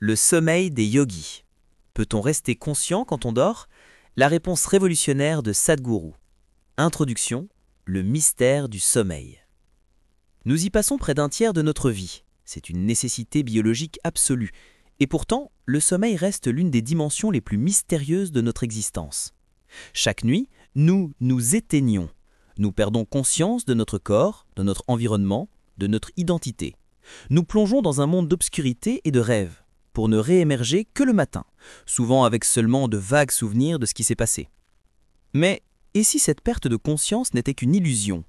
Le sommeil des yogis. Peut-on rester conscient quand on dort? La réponse révolutionnaire de Sadhguru. Introduction. Le mystère du sommeil. Nous y passons près d'un tiers de notre vie. C'est une nécessité biologique absolue. Et pourtant, le sommeil reste l'une des dimensions les plus mystérieuses de notre existence. Chaque nuit, nous nous éteignons. Nous perdons conscience de notre corps, de notre environnement, de notre identité. Nous plongeons dans un monde d'obscurité et de rêves, pour ne réémerger que le matin, souvent avec seulement de vagues souvenirs de ce qui s'est passé. Mais, et si cette perte de conscience n'était qu'une illusion?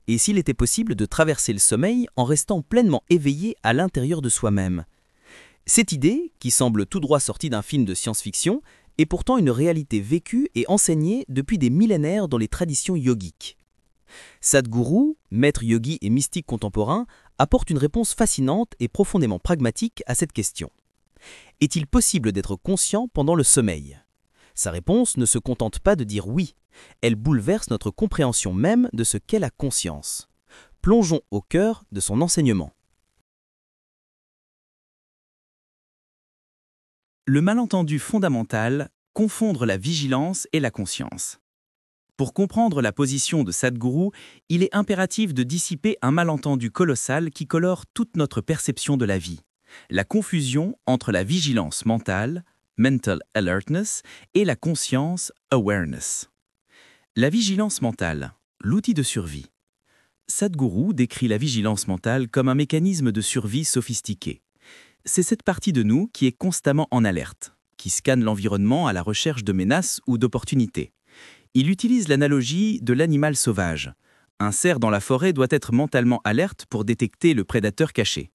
Et s'il était possible de traverser le sommeil en restant pleinement éveillé à l'intérieur de soi-même? Cette idée, qui semble tout droit sortie d'un film de science-fiction, est pourtant une réalité vécue et enseignée depuis des millénaires dans les traditions yogiques. Sadhguru, maître yogi et mystique contemporain, apporte une réponse fascinante et profondément pragmatique à cette question. Est-il possible d'être conscient pendant le sommeil? Sa réponse ne se contente pas de dire oui, elle bouleverse notre compréhension même de ce qu'est la conscience. Plongeons au cœur de son enseignement. Le malentendu fondamental, confondre la vigilance et la conscience. Pour comprendre la position de Sadhguru, il est impératif de dissiper un malentendu colossal qui colore toute notre perception de la vie. La confusion entre la vigilance mentale, mental alertness, et la conscience, awareness. La vigilance mentale, l'outil de survie. Sadhguru décrit la vigilance mentale comme un mécanisme de survie sophistiqué. C'est cette partie de nous qui est constamment en alerte, qui scanne l'environnement à la recherche de menaces ou d'opportunités. Il utilise l'analogie de l'animal sauvage. Un cerf dans la forêt doit être mentalement alerte pour détecter le prédateur caché.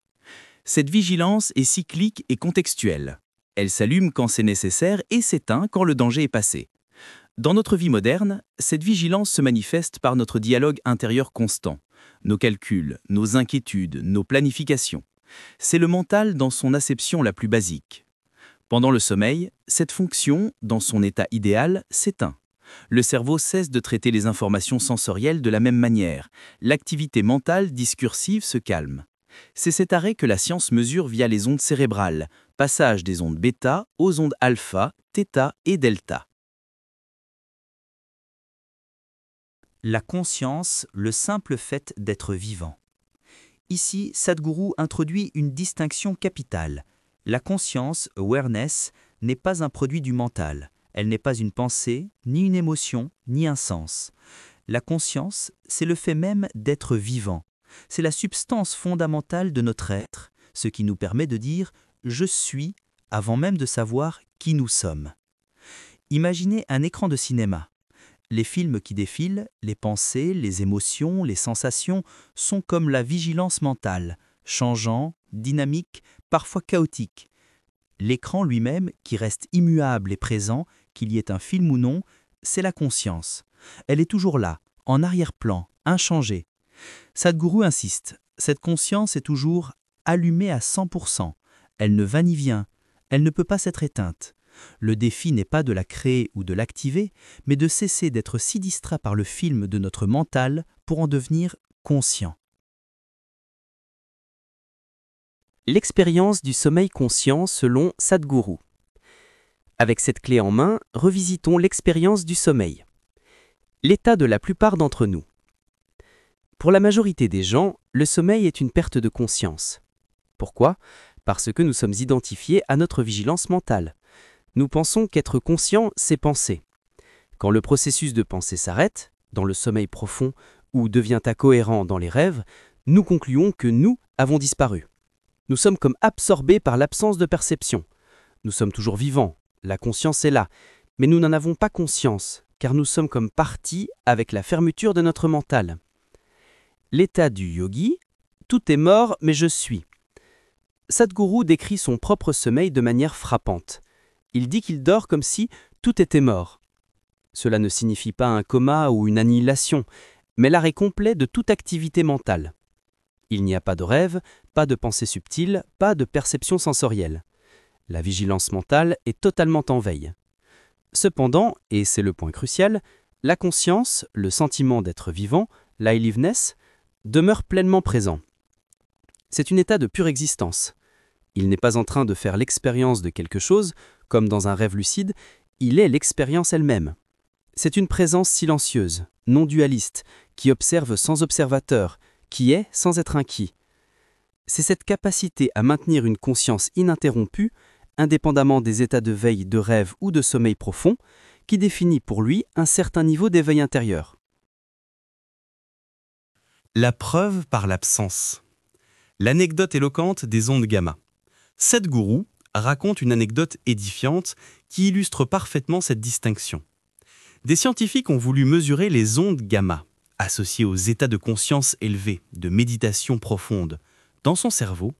Cette vigilance est cyclique et contextuelle. Elle s'allume quand c'est nécessaire et s'éteint quand le danger est passé. Dans notre vie moderne, cette vigilance se manifeste par notre dialogue intérieur constant, nos calculs, nos inquiétudes, nos planifications. C'est le mental dans son acception la plus basique. Pendant le sommeil, cette fonction, dans son état idéal, s'éteint. Le cerveau cesse de traiter les informations sensorielles de la même manière. L'activité mentale discursive se calme. C'est cet arrêt que la science mesure via les ondes cérébrales, passage des ondes bêta aux ondes alpha, θ et delta. La conscience, le simple fait d'être vivant. Ici, Sadhguru introduit une distinction capitale. La conscience, awareness, n'est pas un produit du mental. Elle n'est pas une pensée, ni une émotion, ni un sens. La conscience, c'est le fait même d'être vivant. C'est la substance fondamentale de notre être, ce qui nous permet de dire « je suis » avant même de savoir qui nous sommes. Imaginez un écran de cinéma. Les films qui défilent, les pensées, les émotions, les sensations sont comme la vigilance mentale, changeant, dynamique, parfois chaotique. L'écran lui-même, qui reste immuable et présent, qu'il y ait un film ou non, c'est la conscience. Elle est toujours là, en arrière-plan, inchangée. Sadhguru insiste, cette conscience est toujours allumée à 100%. Elle ne va ni vient, elle ne peut pas s'être éteinte. Le défi n'est pas de la créer ou de l'activer, mais de cesser d'être si distrait par le film de notre mental pour en devenir conscient. L'expérience du sommeil conscient selon Sadhguru. Avec cette clé en main, revisitons l'expérience du sommeil. L'état de la plupart d'entre nous. Pour la majorité des gens, le sommeil est une perte de conscience. Pourquoi? Parce que nous sommes identifiés à notre vigilance mentale. Nous pensons qu'être conscient, c'est penser. Quand le processus de pensée s'arrête, dans le sommeil profond ou devient incohérent dans les rêves, nous concluons que nous avons disparu. Nous sommes comme absorbés par l'absence de perception. Nous sommes toujours vivants, la conscience est là, mais nous n'en avons pas conscience, car nous sommes comme partis avec la fermeture de notre mental. L'état du yogi, tout est mort mais je suis. Sadhguru décrit son propre sommeil de manière frappante. Il dit qu'il dort comme si tout était mort. Cela ne signifie pas un coma ou une annihilation, mais l'arrêt complet de toute activité mentale. Il n'y a pas de rêve, pas de pensée subtile, pas de perception sensorielle. La vigilance mentale est totalement en veille. Cependant, et c'est le point crucial, la conscience, le sentiment d'être vivant, l'aliveness, demeure pleinement présent. C'est un état de pure existence. Il n'est pas en train de faire l'expérience de quelque chose, comme dans un rêve lucide, il est l'expérience elle-même. C'est une présence silencieuse, non dualiste, qui observe sans observateur, qui est sans être inquiet. C'est cette capacité à maintenir une conscience ininterrompue, indépendamment des états de veille, de rêve ou de sommeil profond, qui définit pour lui un certain niveau d'éveil intérieur. La preuve par l'absence. L'anecdote éloquente des ondes gamma. Sadhguru raconte une anecdote édifiante qui illustre parfaitement cette distinction. Des scientifiques ont voulu mesurer les ondes gamma, associées aux états de conscience élevés, de méditation profonde, dans son cerveau.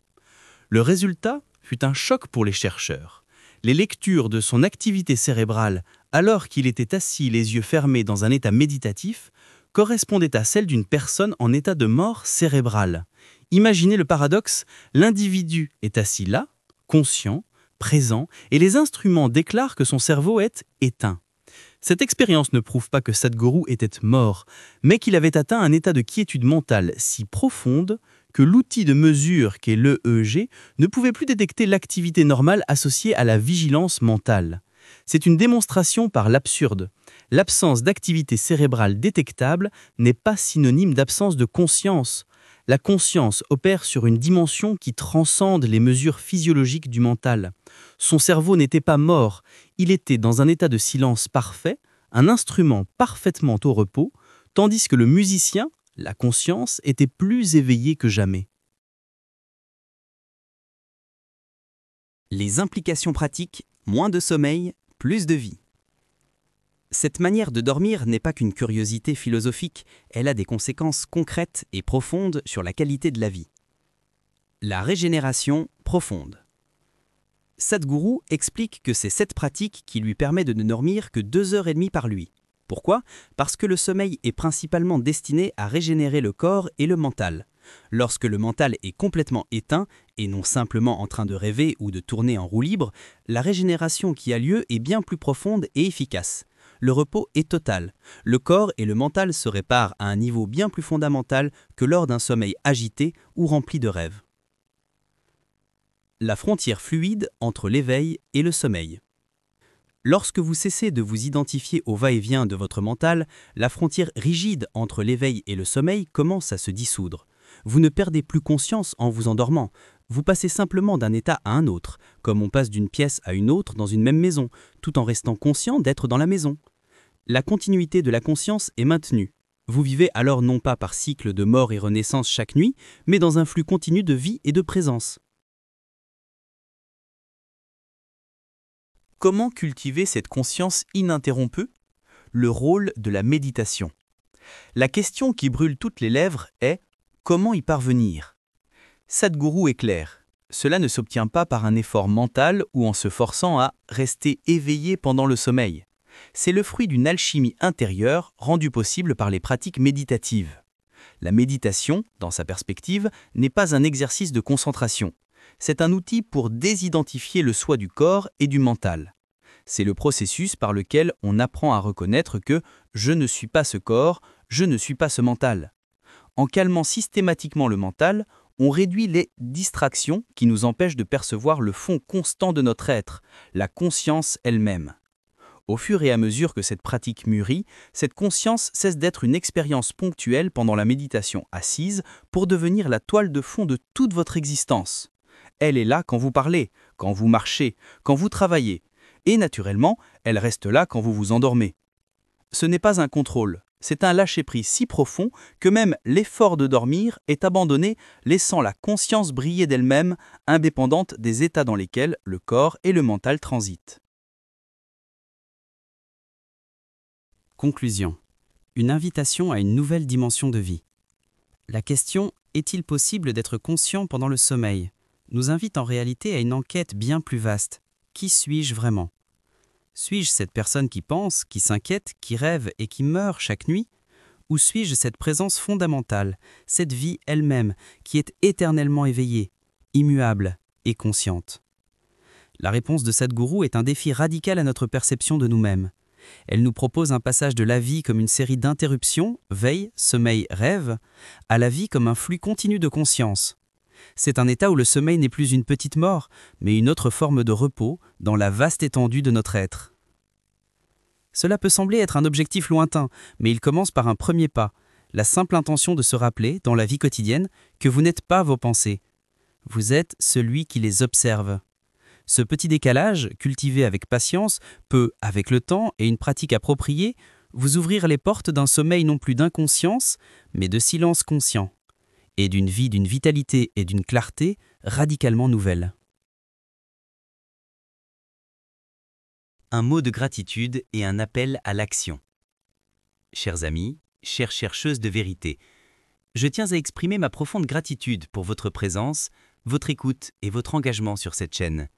Le résultat fut un choc pour les chercheurs. Les lectures de son activité cérébrale, alors qu'il était assis les yeux fermés dans un état méditatif, correspondaient à celles d'une personne en état de mort cérébrale. Imaginez le paradoxe, l'individu est assis là, conscient, présent, et les instruments déclarent que son cerveau est éteint. Cette expérience ne prouve pas que Sadhguru était mort, mais qu'il avait atteint un état de quiétude mentale si profonde que l'outil de mesure qu'est l'EEG ne pouvait plus détecter l'activité normale associée à la vigilance mentale. C'est une démonstration par l'absurde. L'absence d'activité cérébrale détectable n'est pas synonyme d'absence de conscience. La conscience opère sur une dimension qui transcende les mesures physiologiques du mental. Son cerveau n'était pas mort, il était dans un état de silence parfait, un instrument parfaitement au repos, tandis que le musicien, la conscience, était plus éveillé que jamais. Les implications pratiques, moins de sommeil, plus de vie. Cette manière de dormir n'est pas qu'une curiosité philosophique, elle a des conséquences concrètes et profondes sur la qualité de la vie. La régénération profonde. Sadhguru explique que c'est cette pratique qui lui permet de ne dormir que 2h30 par nuit. Pourquoi ? Parce que le sommeil est principalement destiné à régénérer le corps et le mental. Lorsque le mental est complètement éteint, et non simplement en train de rêver ou de tourner en roue libre, la régénération qui a lieu est bien plus profonde et efficace. Le repos est total. Le corps et le mental se réparent à un niveau bien plus fondamental que lors d'un sommeil agité ou rempli de rêves. La frontière fluide entre l'éveil et le sommeil. Lorsque vous cessez de vous identifier au va-et-vient de votre mental, la frontière rigide entre l'éveil et le sommeil commence à se dissoudre. Vous ne perdez plus conscience en vous endormant. Vous passez simplement d'un état à un autre, comme on passe d'une pièce à une autre dans une même maison, tout en restant conscient d'être dans la maison. La continuité de la conscience est maintenue. Vous vivez alors non pas par cycle de mort et renaissance chaque nuit, mais dans un flux continu de vie et de présence. Comment cultiver cette conscience ininterrompue ? Le rôle de la méditation. La question qui brûle toutes les lèvres est « Comment y parvenir ?» Sadhguru est clair. Cela ne s'obtient pas par un effort mental ou en se forçant à rester éveillé pendant le sommeil. C'est le fruit d'une alchimie intérieure rendue possible par les pratiques méditatives. La méditation, dans sa perspective, n'est pas un exercice de concentration. C'est un outil pour désidentifier le soi du corps et du mental. C'est le processus par lequel on apprend à reconnaître que « je ne suis pas ce corps, je ne suis pas ce mental ». En calmant systématiquement le mental, on réduit les distractions qui nous empêchent de percevoir le fond constant de notre être, la conscience elle-même. Au fur et à mesure que cette pratique mûrit, cette conscience cesse d'être une expérience ponctuelle pendant la méditation assise pour devenir la toile de fond de toute votre existence. Elle est là quand vous parlez, quand vous marchez, quand vous travaillez, et naturellement, elle reste là quand vous vous endormez. Ce n'est pas un contrôle, c'est un lâcher-prise si profond que même l'effort de dormir est abandonné, laissant la conscience briller d'elle-même, indépendante des états dans lesquels le corps et le mental transitent. Conclusion. Une invitation à une nouvelle dimension de vie. La question « Est-il possible d'être conscient pendant le sommeil ?» nous invite en réalité à une enquête bien plus vaste. Qui suis-je vraiment ? Suis-je cette personne qui pense, qui s'inquiète, qui rêve et qui meurt chaque nuit ? Ou suis-je cette présence fondamentale, cette vie elle-même, qui est éternellement éveillée, immuable et consciente ? La réponse de Sadhguru est un défi radical à notre perception de nous-mêmes. Elle nous propose un passage de la vie comme une série d'interruptions, veille, sommeil, rêve, à la vie comme un flux continu de conscience. C'est un état où le sommeil n'est plus une petite mort, mais une autre forme de repos dans la vaste étendue de notre être. Cela peut sembler être un objectif lointain, mais il commence par un premier pas, la simple intention de se rappeler, dans la vie quotidienne, que vous n'êtes pas vos pensées. Vous êtes celui qui les observe. Ce petit décalage, cultivé avec patience, peut, avec le temps et une pratique appropriée, vous ouvrir les portes d'un sommeil non plus d'inconscience, mais de silence conscient, et d'une vie d'une vitalité et d'une clarté radicalement nouvelles. Un mot de gratitude et un appel à l'action. Chers amis, chères chercheuses de vérité, je tiens à exprimer ma profonde gratitude pour votre présence, votre écoute et votre engagement sur cette chaîne.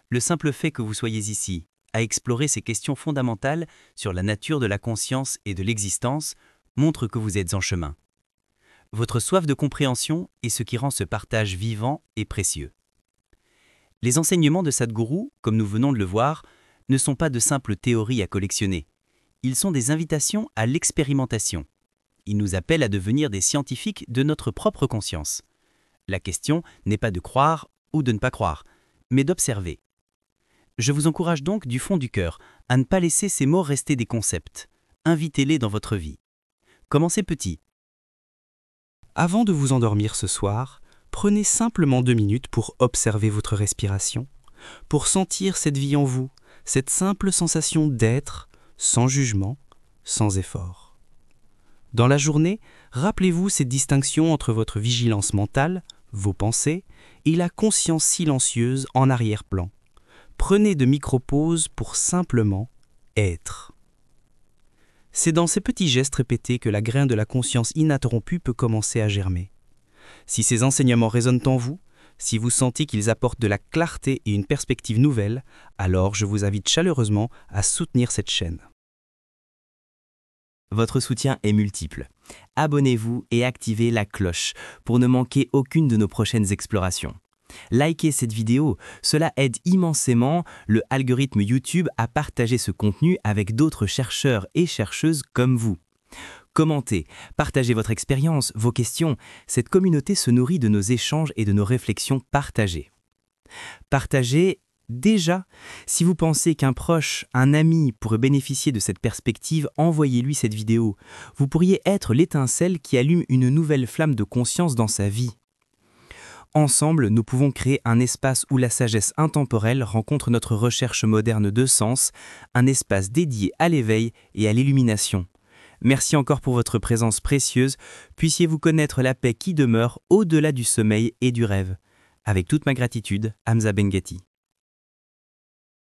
Le simple fait que vous soyez ici, à explorer ces questions fondamentales sur la nature de la conscience et de l'existence, montre que vous êtes en chemin. Votre soif de compréhension est ce qui rend ce partage vivant et précieux. Les enseignements de Sadhguru, comme nous venons de le voir, ne sont pas de simples théories à collectionner. Ils sont des invitations à l'expérimentation. Ils nous appellent à devenir des scientifiques de notre propre conscience. La question n'est pas de croire ou de ne pas croire, mais d'observer. Je vous encourage donc du fond du cœur à ne pas laisser ces mots rester des concepts. Invitez-les dans votre vie. Commencez petit. Avant de vous endormir ce soir, prenez simplement 2 minutes pour observer votre respiration, pour sentir cette vie en vous, cette simple sensation d'être, sans jugement, sans effort. Dans la journée, rappelez-vous cette distinction entre votre vigilance mentale, vos pensées, et la conscience silencieuse en arrière-plan. Prenez de micro-pauses pour simplement être. C'est dans ces petits gestes répétés que la graine de la conscience ininterrompue peut commencer à germer. Si ces enseignements résonnent en vous, si vous sentez qu'ils apportent de la clarté et une perspective nouvelle, alors je vous invite chaleureusement à soutenir cette chaîne. Votre soutien est multiple. Abonnez-vous et activez la cloche pour ne manquer aucune de nos prochaines explorations. Likez cette vidéo, cela aide immensément le algorithme YouTube à partager ce contenu avec d'autres chercheurs et chercheuses comme vous. Commentez, partagez votre expérience, vos questions. Cette communauté se nourrit de nos échanges et de nos réflexions partagées. Partagez déjà. Si vous pensez qu'un proche, un ami pourrait bénéficier de cette perspective, envoyez-lui cette vidéo. Vous pourriez être l'étincelle qui allume une nouvelle flamme de conscience dans sa vie. Ensemble, nous pouvons créer un espace où la sagesse intemporelle rencontre notre recherche moderne de sens, un espace dédié à l'éveil et à l'illumination. Merci encore pour votre présence précieuse, puissiez-vous connaître la paix qui demeure au-delà du sommeil et du rêve. Avec toute ma gratitude, Hamza Bengati.